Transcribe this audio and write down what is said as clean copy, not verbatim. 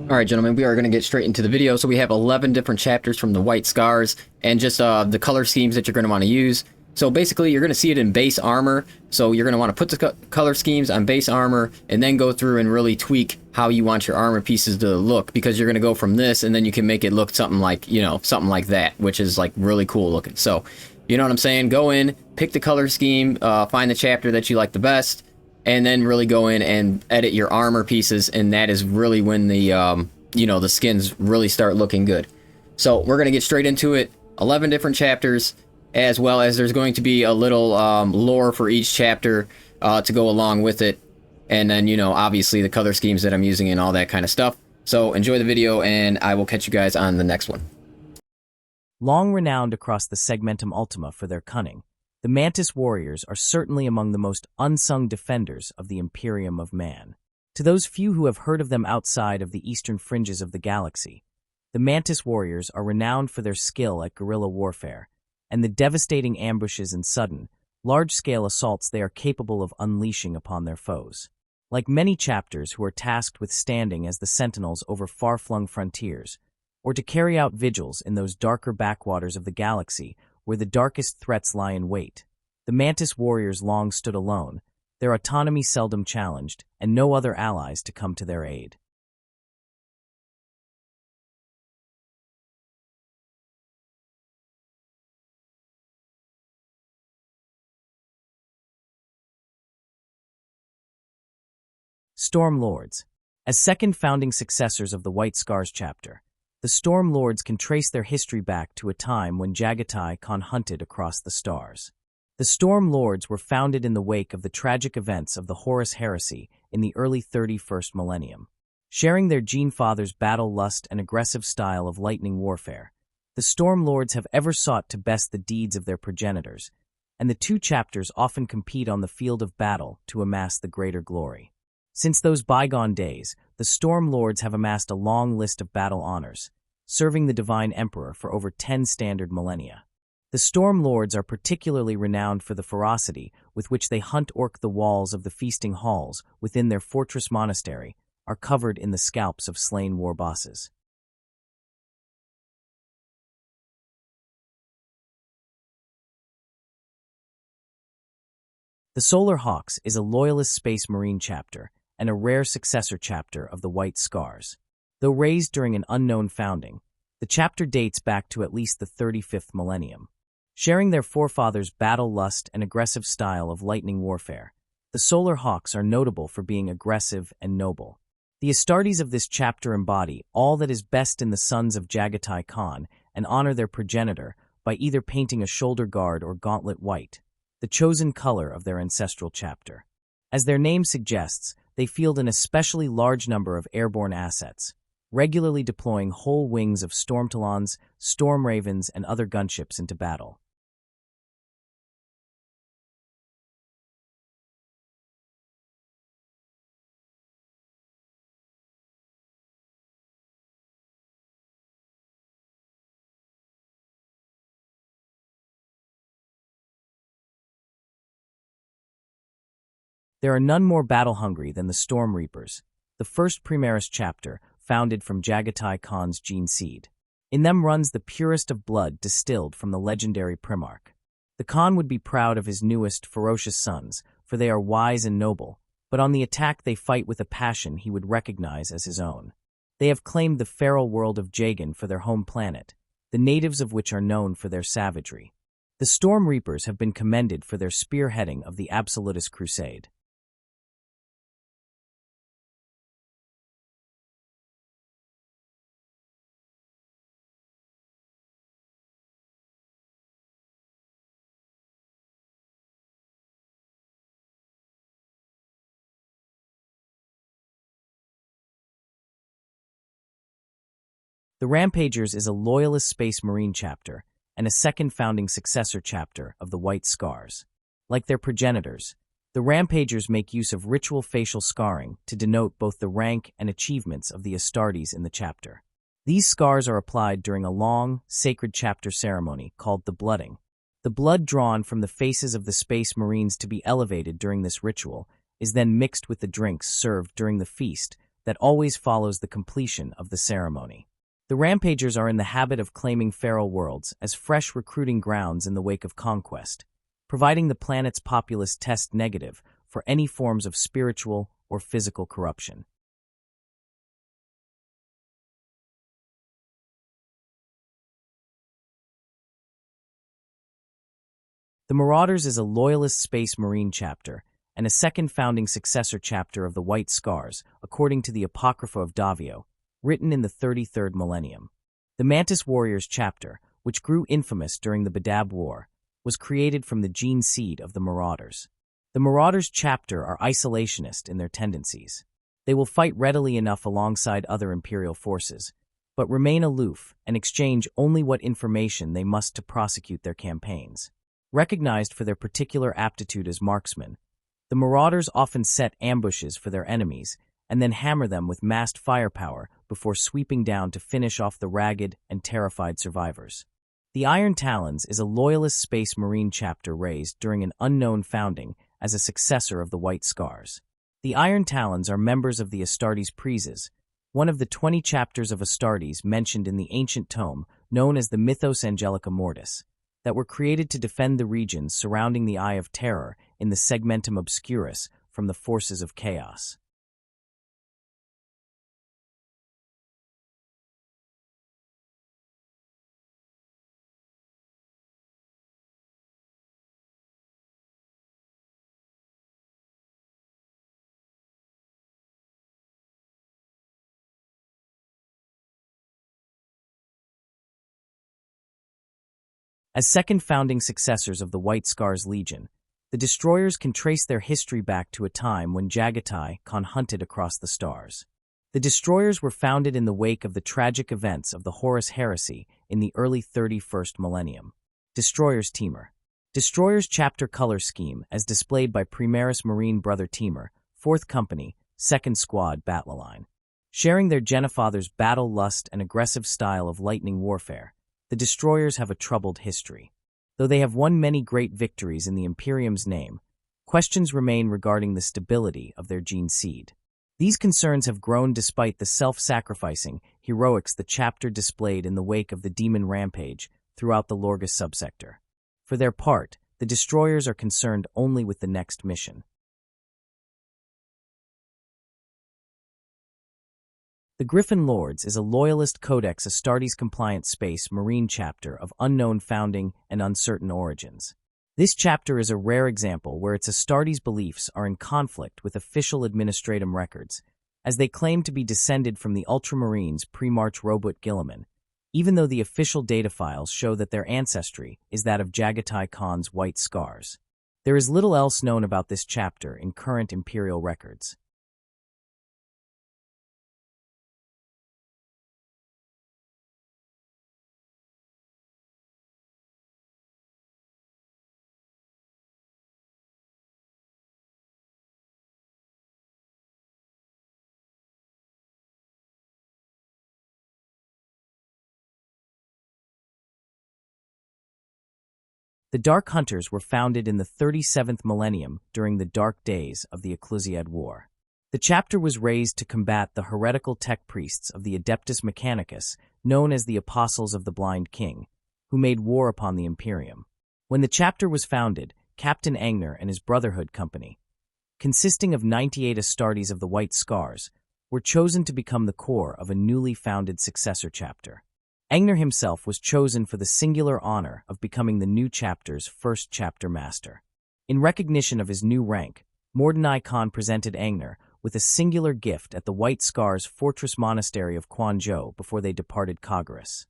Alright, gentlemen, we are going to get straight into the video. So we have 11 different chapters from the White Scars, and just the color schemes that you're going to want to use. So basically, you're going to see it in base armor, so you're going to want to put the color schemes on base armor, and then go through and really tweak how you want your armor pieces to look, because you're going to go from this, and then you can make it look something like, you know, something like that, which is like really cool looking. So, you know what I'm saying? Go in, pick the color scheme, find the chapter that you like the best, and then really go in and edit your armor pieces, and that is really when the you know, the skins really start looking good. So we're gonna get straight into it. 11 different chapters, as well as there's going to be a little lore for each chapter to go along with it, and then, you know, obviously the color schemes that I'm using and all that kind of stuff. So enjoy the video, and I will catch you guys on the next one. Long renowned across the Segmentum Ultima for their cunning, the Mantis Warriors are certainly among the most unsung defenders of the Imperium of Man. To those few who have heard of them outside of the eastern fringes of the galaxy, the Mantis Warriors are renowned for their skill at guerrilla warfare and the devastating ambushes and sudden, large-scale assaults they are capable of unleashing upon their foes. Like many chapters who are tasked with standing as the sentinels over far-flung frontiers, or to carry out vigils in those darker backwaters of the galaxy where the darkest threats lie in wait, the Mantis Warriors long stood alone, their autonomy seldom challenged, and no other allies to come to their aid. Storm Lords. As second founding successors of the White Scars chapter, the Storm Lords can trace their history back to a time when Jagatai Khan hunted across the stars. The Storm Lords were founded in the wake of the tragic events of the Horus Heresy in the early 31st millennium. Sharing their Gene Father's battle lust and aggressive style of lightning warfare, the Storm Lords have ever sought to best the deeds of their progenitors, and the two chapters often compete on the field of battle to amass the greater glory. Since those bygone days, the Storm Lords have amassed a long list of battle honors, serving the Divine Emperor for over 10 standard millennia. The Storm Lords are particularly renowned for the ferocity with which they hunt orc. The walls of the feasting halls within their fortress monastery are covered in the scalps of slain war bosses. The Solar Hawks is a loyalist space marine chapter and a rare successor chapter of the White Scars. Though raised during an unknown founding, the chapter dates back to at least the 35th millennium. Sharing their forefathers' battle lust and aggressive style of lightning warfare, the Solar Hawks are notable for being aggressive and noble. The Astartes of this chapter embody all that is best in the sons of Jagatai Khan and honor their progenitor by either painting a shoulder guard or gauntlet white, the chosen color of their ancestral chapter. As their name suggests, they field an especially large number of airborne assets, regularly deploying whole wings of storm Talons, storm ravens, and other gunships into battle. There are none more battle-hungry than the Storm Reapers, the first Primaris chapter founded from Jagatai Khan's gene seed. In them runs the purest of blood distilled from the legendary Primarch. The Khan would be proud of his newest, ferocious sons, for they are wise and noble, but on the attack they fight with a passion he would recognize as his own. They have claimed the feral world of Jagan for their home planet, the natives of which are known for their savagery. The Storm Reapers have been commended for their spearheading of the Absolutist Crusade. The Rampagers is a loyalist space marine chapter and a second founding successor chapter of the White Scars. Like their progenitors, the Rampagers make use of ritual facial scarring to denote both the rank and achievements of the Astartes in the chapter. These scars are applied during a long, sacred chapter ceremony called the blooding. The blood drawn from the faces of the space marines to be elevated during this ritual is then mixed with the drinks served during the feast that always follows the completion of the ceremony. The Rampagers are in the habit of claiming feral worlds as fresh recruiting grounds in the wake of conquest, providing the planet's populace test negative for any forms of spiritual or physical corruption. The Marauders is a loyalist space marine chapter and a second founding successor chapter of the White Scars, according to the Apocrypha of Davio, written in the 33rd millennium. The Mantis Warriors chapter, which grew infamous during the Badab War, was created from the gene seed of the Marauders. The Marauders chapter are isolationist in their tendencies. They will fight readily enough alongside other Imperial forces, but remain aloof and exchange only what information they must to prosecute their campaigns. Recognized for their particular aptitude as marksmen, the Marauders often set ambushes for their enemies and then hammer them with massed firepower before sweeping down to finish off the ragged and terrified survivors. The Iron Talons is a loyalist space marine chapter raised during an unknown founding as a successor of the White Scars. The Iron Talons are members of the Astartes Preses, one of the 20 chapters of Astartes mentioned in the ancient tome known as the Mythos Angelica Mortis, that were created to defend the regions surrounding the Eye of Terror in the Segmentum Obscurus from the forces of chaos. As second founding successors of the White Scars Legion, the Destroyers can trace their history back to a time when Jagatai Khan hunted across the stars. The Destroyers were founded in the wake of the tragic events of the Horus Heresy in the early 31st millennium. Destroyers Teamer. Destroyers chapter color scheme as displayed by Primaris Marine Brother Teamer, 4th Company, 2nd Squad Battleline. Sharing their Genofather's battle lust and aggressive style of lightning warfare, the Destroyers have a troubled history. Though they have won many great victories in the Imperium's name, questions remain regarding the stability of their gene seed. These concerns have grown despite the self-sacrificing heroics the chapter displayed in the wake of the demon rampage throughout the Lorgas subsector. For their part, the Destroyers are concerned only with the next mission. The Griffion Lords is a loyalist Codex Astartes-compliant space marine chapter of unknown founding and uncertain origins. This chapter is a rare example where its Astartes beliefs are in conflict with official administratum records, as they claim to be descended from the Ultramarines pre-March Robot Gilliman, even though the official data files show that their ancestry is that of Jagatai Khan's White Scars. There is little else known about this chapter in current Imperial records. The Dark Hunters were founded in the 37th millennium during the dark days of the Ecclesiad War. The chapter was raised to combat the heretical tech priests of the Adeptus Mechanicus, known as the Apostles of the Blind King, who made war upon the Imperium. When the chapter was founded, Captain Angner and his Brotherhood Company, consisting of 98 Astartes of the White Scars, were chosen to become the core of a newly founded successor chapter. Angner himself was chosen for the singular honor of becoming the new chapter's first chapter master. In recognition of his new rank, Mordecai Khan presented Angner with a singular gift at the White Scars Fortress Monastery of Quanzhou before they departed Kagaris.